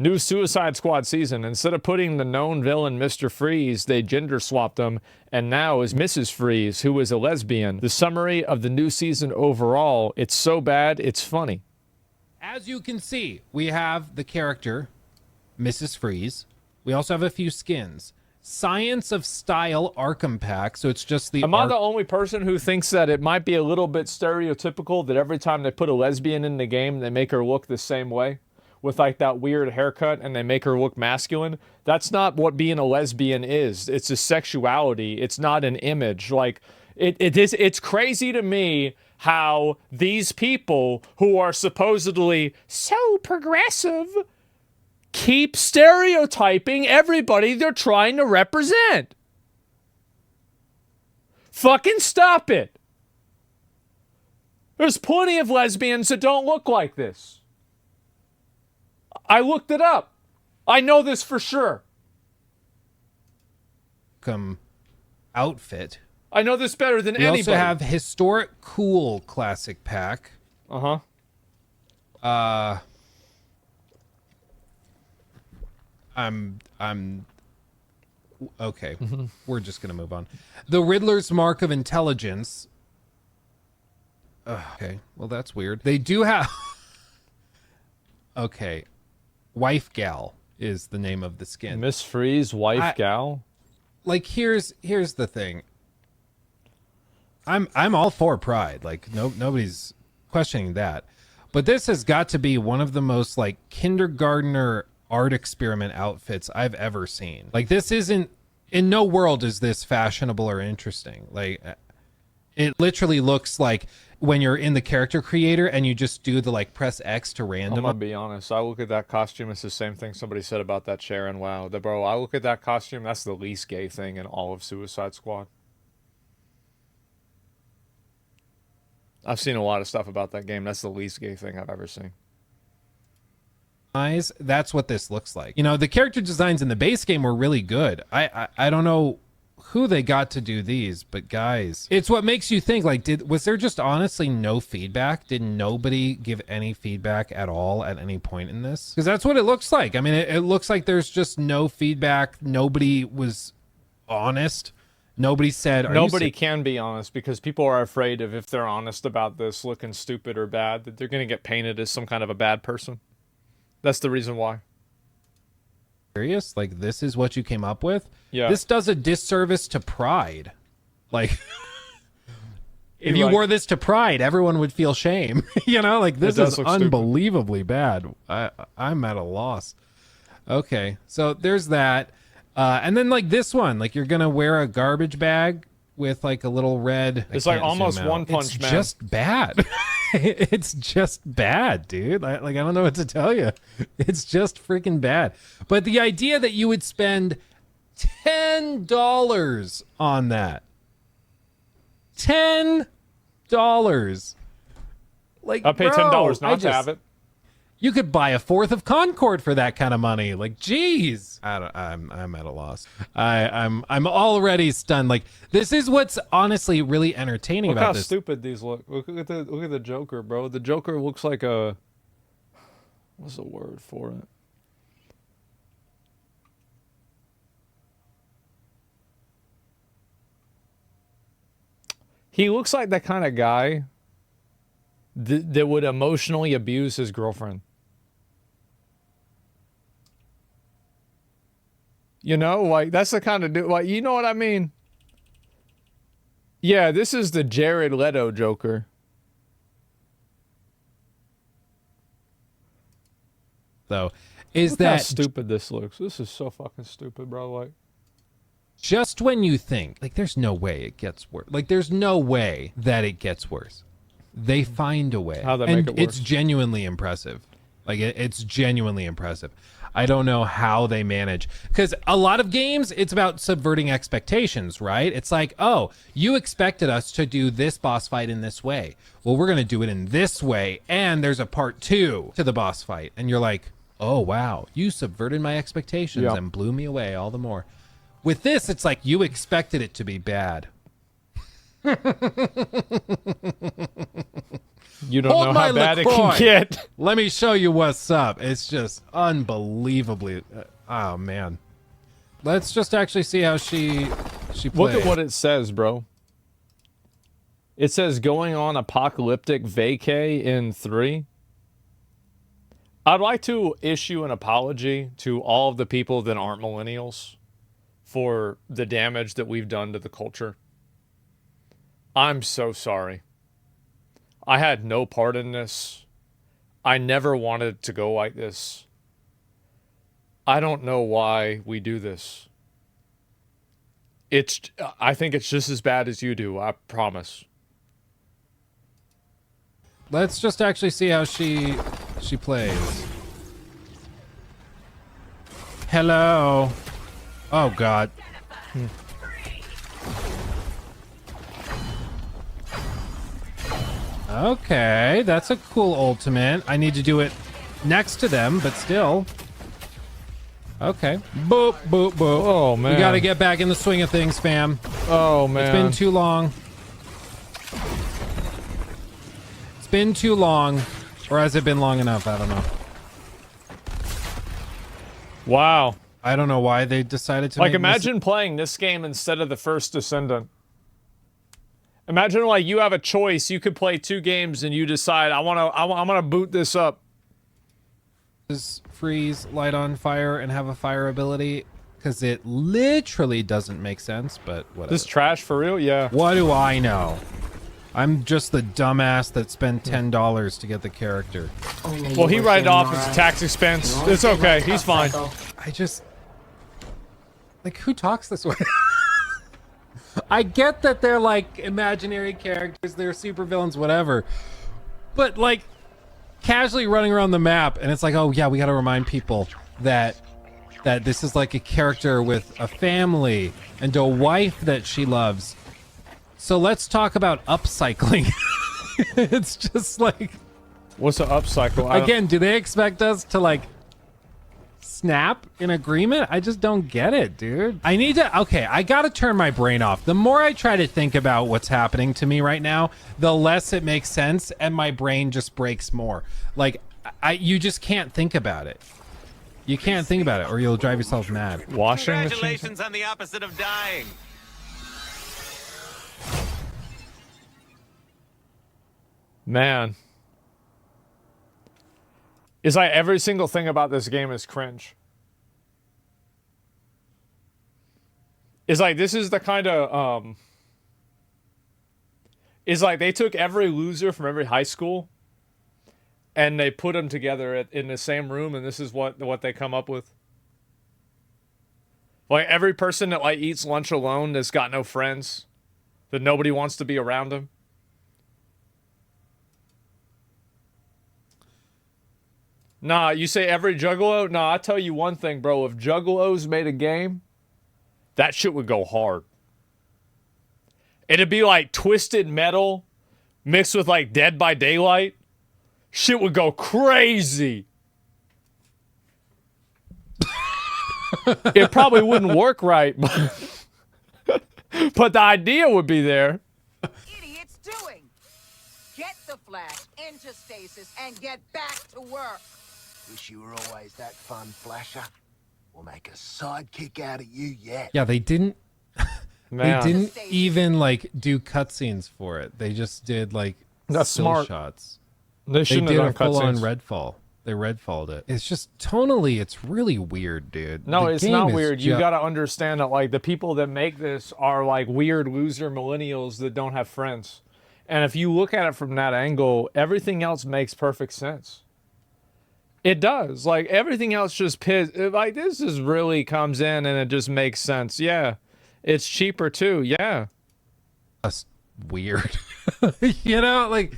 New Suicide Squad season. Instead of putting the known villain Mr. Freeze, they gender swapped him, and now is Mrs. Freeze, who is a lesbian. The summary of the new season overall, it's so bad, it's funny. As you can see, we have the character, Mrs. Freeze. We also have a few skins. Science of Style Arkham Pack, so it's just the... Am I the only person who thinks that it might be a little bit stereotypical that every time they put a lesbian in the game, they make her look the same way? With like that weird haircut and they make her look masculine? That's not what being a lesbian is. It's a sexuality. It's not an image. Like, it's crazy to me how these people who are supposedly so progressive keep stereotyping everybody they're trying to represent. Fucking stop it. There's plenty of lesbians that don't look like this. I looked it up. I know this for sure. Outfit. I know this better than anybody. We also have Historic Cool Classic Pack. Uh-huh. I'm okay. We're just gonna move on. The Riddler's Mark of Intelligence. Okay, well that's weird. They do have. Okay, Wife Gal is the name of the skin. Miss Freeze, Wife Gal. Like here's the thing. I'm all for Pride. Like nobody's questioning that, but this has got to be one of the most like kindergartner art experiment outfits I've ever seen. Like this isn't, in no world is this fashionable or interesting. Like it literally looks like when you're in the character creator and you just do the like press X to random. I'm gonna be honest. I look at that costume. It's the same thing somebody said about that Sharon. Wow, bro. I look at that costume. That's the least gay thing in all of Suicide Squad. I've seen a lot of stuff about that game. That's the least gay thing I've ever seen. That's what this looks like. You know, the character designs in the base game were really good. I don't know who they got to do these, but guys, it's what makes you think, like, was there just honestly no feedback? Did nobody give any feedback at all at any point in this? Because that's what it looks like. I mean, it looks like there's just no feedback. Nobody was honest. Nobody said... Nobody can be honest because people are afraid of, if they're honest about this looking stupid or bad, that they're going to get painted as some kind of a bad person. That's the reason why. Serious? Like, this is what you came up with? Yeah. This does a disservice to Pride. Like, if you wore this to Pride, everyone would feel shame. You know, like, this is unbelievably bad. I'm at a loss. Okay, so there's that. And then, like, this one. Like, you're going to wear a garbage bag with, like, a little red... It's like almost One Punch Man. It's just bad. It's just bad, dude. I don't know what to tell you. It's just freaking bad. But the idea that you would spend $10 on that. $10. Like, I'll pay $10 not to have it. You could buy a fourth of Concord for that kind of money. Like, geez. I'm at a loss. I'm already stunned. Like, this is what's honestly really entertaining about this. Look how stupid these look. Look at the Joker, bro. The Joker looks like a... What's the word for it? He looks like that kind of guy that would emotionally abuse his girlfriend. You know, like, that's the kind of dude, like, you know what I mean? Yeah, this is the Jared Leto Joker. Though, Look how stupid this looks. This is so fucking stupid, bro. Like, just when you think, like, there's no way it gets worse. Like, there's no way that it gets worse. They find a way. How they make it worse. It's genuinely impressive. Like, it's genuinely impressive. I don't know how they manage, because a lot of games, it's about subverting expectations, right? It's like, oh, you expected us to do this boss fight in this way. Well, we're going to do it in this way, and there's a part 2 to the boss fight. And you're like, oh, wow, you subverted my expectations and blew me away all the more. With this, it's like you expected it to be bad. You don't Hold know my how bad it LaCroix. can get. Let me show you what's up. It's just unbelievably. Oh man. Let's just actually see how she plays. Look at what it says, bro. It says going on apocalyptic vacay in 3. I'd like to issue an apology to all of the people that aren't millennials for the damage that we've done to the culture. I'm so sorry. I had no part in this. I never wanted it to go like this. I don't know why we do this. I think it's just as bad as you do, I promise. Let's just actually see how she plays. Hello. Oh god. Okay, that's a cool ultimate. I need to do it next to them, but still. Okay. Boop, boop, boop. Oh, man. We gotta get back in the swing of things, fam. Oh, man. It's been too long. It's been too long. Or has it been long enough? I don't know. Wow. I don't know why they decided to Like, make imagine playing this game instead of the first Descendant. Imagine, like, you have a choice. You could play 2 games and you decide, I'm gonna boot this up. this freeze, light on fire, and have a fire ability. Because it literally doesn't make sense, but whatever. This trash for real? Yeah. What do I know? I'm just the dumbass that spent $10 to get the character. Well, he write it off as a tax expense. It's okay. He's fine. I just... Like, who talks this way? I get that they're, like, imaginary characters, they're supervillains, whatever. But, like, casually running around the map, and it's like, oh, yeah, we gotta remind people that this is, like, a character with a family and a wife that she loves. So let's talk about upcycling. It's just like... What's an upcycle? Again, do they expect us to, like, snap in agreement? I just don't get it, dude. I need to... Okay, I gotta turn my brain off. The more I try to think about what's happening to me right now, the less it makes sense, and my brain just breaks more. Like, you just can't think about it. You can't think about it, or you'll drive yourself mad. Washing machine? Congratulations on the opposite of dying. Man. It's like every single thing about this game is cringe. It's like this is the kind of it's like they took every loser from every high school and they put them together in the same room, and this is what they come up with. Like every person that like eats lunch alone that's got no friends, that nobody wants to be around them. Nah, you say every Juggalo? Nah, I tell you one thing, bro. If Juggalos made a game, that shit would go hard. It'd be like Twisted Metal mixed with like Dead by Daylight. Shit would go crazy. It probably wouldn't work right, but the idea would be there. Idiots doing? Get the Flash into stasis and get back to work. Wish you were always that fun, Flasher. We'll make a sidekick out of you yet. Yeah, they didn't... Man. They didn't even, like, do cutscenes for it. They just did, like, That's still smart. shots. They They shouldn't did a have done full-on cutscenes. Redfall. They Redfalled it. It's just, tonally, it's really weird, dude. No, The it's game not is weird. You gotta understand that, like, the people that make this are, like, weird loser millennials that don't have friends. And if you look at it from that angle, everything else makes perfect sense. It does. Like, everything else just like, this just really comes in and it just makes sense. Yeah. It's cheaper, too. Yeah. That's weird. You know, like,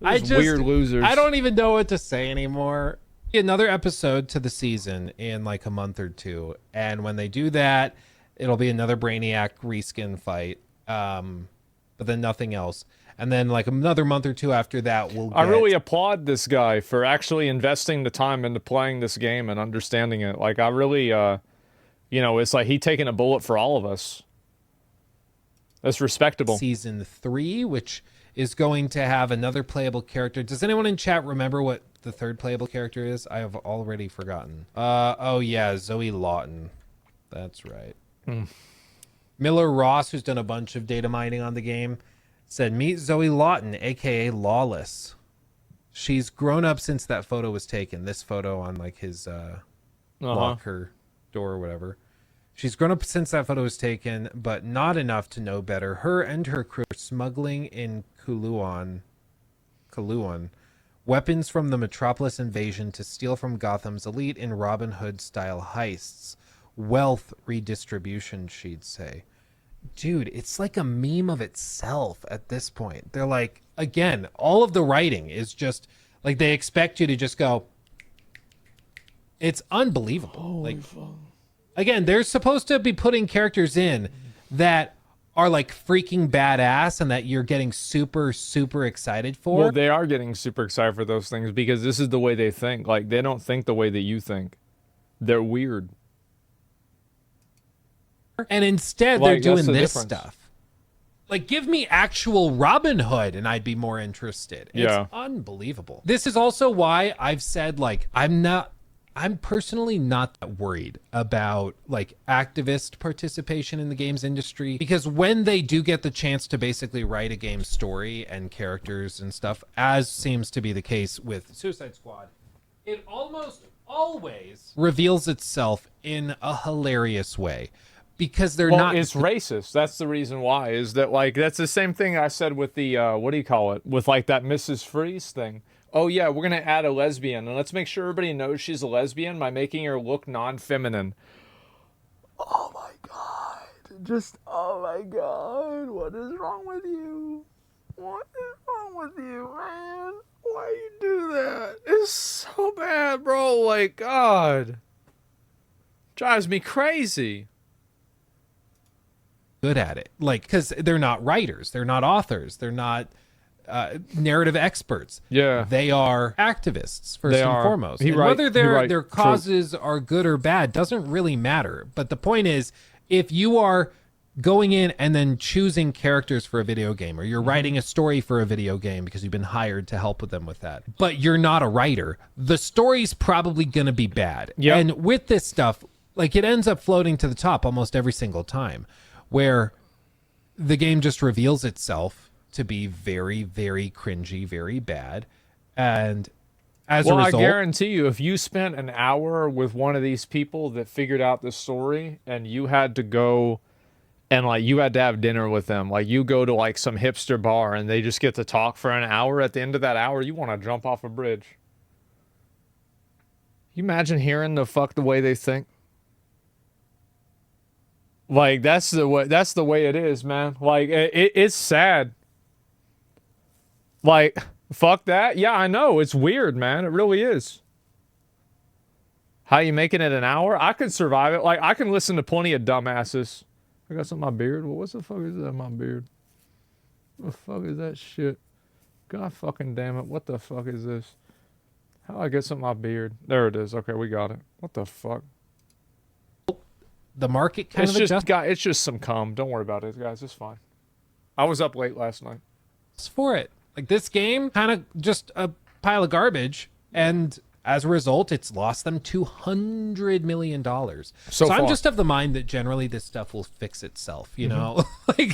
Weird losers. I don't even know what to say anymore. Another episode to the season in like a month or two, and when they do that, it'll be another Brainiac reskin fight, but then nothing else. And then like another month or two after that, we'll get... I really applaud this guy for actually investing the time into playing this game and understanding it. Like, I really, you know, it's like he taking a bullet for all of us. That's respectable. Season 3, which is going to have another playable character. Does anyone in chat remember what the third playable character is? I have already forgotten. Oh yeah, Zoe Lawton. That's right. Miller Ross, who's done a bunch of data mining on the game, said, meet Zoe Lawton, aka Lawless. She's grown up since that photo was taken. This photo on like his locker door or whatever. She's grown up since that photo was taken, but not enough to know better. Her and her crew are smuggling in Kuluan weapons from the Metropolis invasion to steal from Gotham's elite in Robin Hood style heists. Wealth redistribution, she'd say. Dude, it's like a meme of itself at this point. They're like, again, all of the writing is just like they expect you to just go. It's unbelievable. Holy like fuck. Again, they're supposed to be putting characters in that are like freaking badass and that you're getting super, super excited for. Well, they are getting super excited for those things because this is the way they think. Like, they don't think the way that you think. They're weird. And instead, Like, they're doing that's the this difference. stuff. Like, give me actual Robin Hood and I'd be more interested. Yeah. It's unbelievable. This is also why I've said, like, I'm personally not that worried about like activist participation in the games industry, because when they do get the chance to basically write a game story and characters and stuff, as seems to be the case with Suicide Squad, it almost always reveals itself in a hilarious way, because they're not. It's racist. That's the reason why. Is that like that's the same thing I said with the what do you call it? With like that Mrs. Freeze thing. Oh yeah, we're gonna add a lesbian, and let's make sure everybody knows she's a lesbian by making her look non-feminine. Oh my god! Just oh my god! What is wrong with you? What is wrong with you, man? Why you do that? It's so bad, bro. Like God, drives me crazy. Good at it, like, because they're not writers, they're not authors, they're not narrative experts. Yeah, they are activists first and foremost. And whether their causes are good or bad doesn't really matter. But the point is, if you are going in and then choosing characters for a video game, or you're writing a story for a video game because you've been hired to help with them with that, but you're not a writer, the story's probably going to be bad. Yep. And with this stuff, like, it ends up floating to the top almost every single time, where the game just reveals itself to be very, very cringy, very bad. And as a result, I guarantee you, if you spent an hour with one of these people that figured out the story and you had to go and like you had to have dinner with them, like you go to like some hipster bar and they just get to talk for an hour, at the end of that hour, you want to jump off a bridge. You imagine hearing the way they think? Like that's the way it is, man. Like it's sad. Like, fuck that. Yeah, I know. It's weird, man. It really is. How you making it an hour? I could survive it. Like, I can listen to plenty of dumbasses. I got some on my beard. Well, what the fuck is that on my beard? What the fuck is that shit? God fucking damn it. What the fuck is this? How do I get some on my beard? There it is. Okay, we got it. What the fuck? the market kind It's of just, adjusts it's just some cum. Don't worry about it, guys. It's fine. I was up late last night. for it. Like, this game, kind of just a pile of garbage, and as a result, it's lost them $200 million. So I'm far. just of the mind that generally this stuff will fix itself, you know? Like,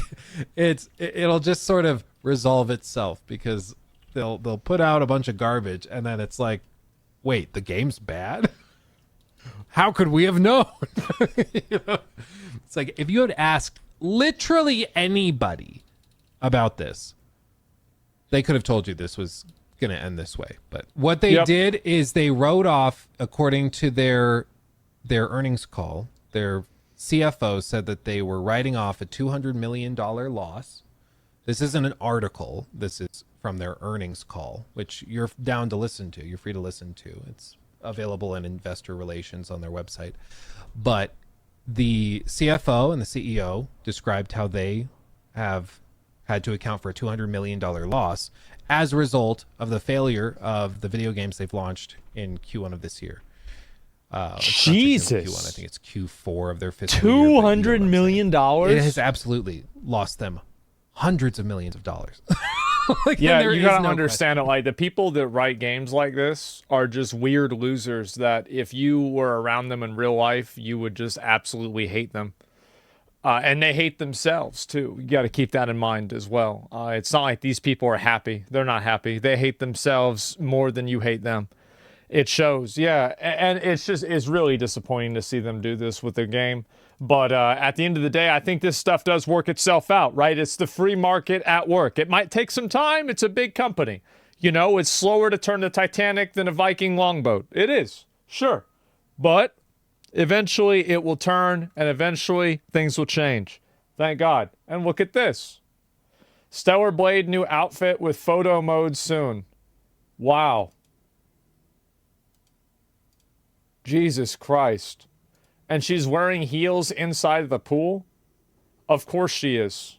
it'll just sort of resolve itself, because they'll put out a bunch of garbage, and then it's like, wait, the game's bad? How could we have known? You know? It's like, if you had asked literally anybody about this, they could have told you this was going to end this way. But what they did is they wrote off, according to their earnings call, their CFO said that they were writing off a $200 million loss. This isn't an article. This is from their earnings call, which you're down to listen to. You're free to listen to. It's available in investor relations on their website. But the CFO and the CEO described how they have had to account for a $200 million loss as a result of the failure of the video games they've launched in Q1 of this year. Jesus. Q1, I think it's Q4 of their fiscal year. $200 million? It has absolutely lost them hundreds of millions of dollars. Like, Yeah, there you is gotta no understand it. Like, the people that write games like this are just weird losers that if you were around them in real life, you would just absolutely hate them. And they hate themselves too. You got to keep that in mind as well. It's not like these people are happy. They're not happy. They hate themselves more than you hate them. It shows, yeah, and it's really disappointing to see them do this with their game. But at the end of the day, I think this stuff does work itself out, right? It's the free market at work. It might take some time. It's a big company. You know, it's slower to turn the Titanic than a Viking longboat. It is, sure. But eventually it will turn, and eventually things will change. Thank God. And look at this. Stellar Blade new outfit with photo mode soon. Wow. Jesus Christ. And she's wearing heels inside the pool? Of course she is.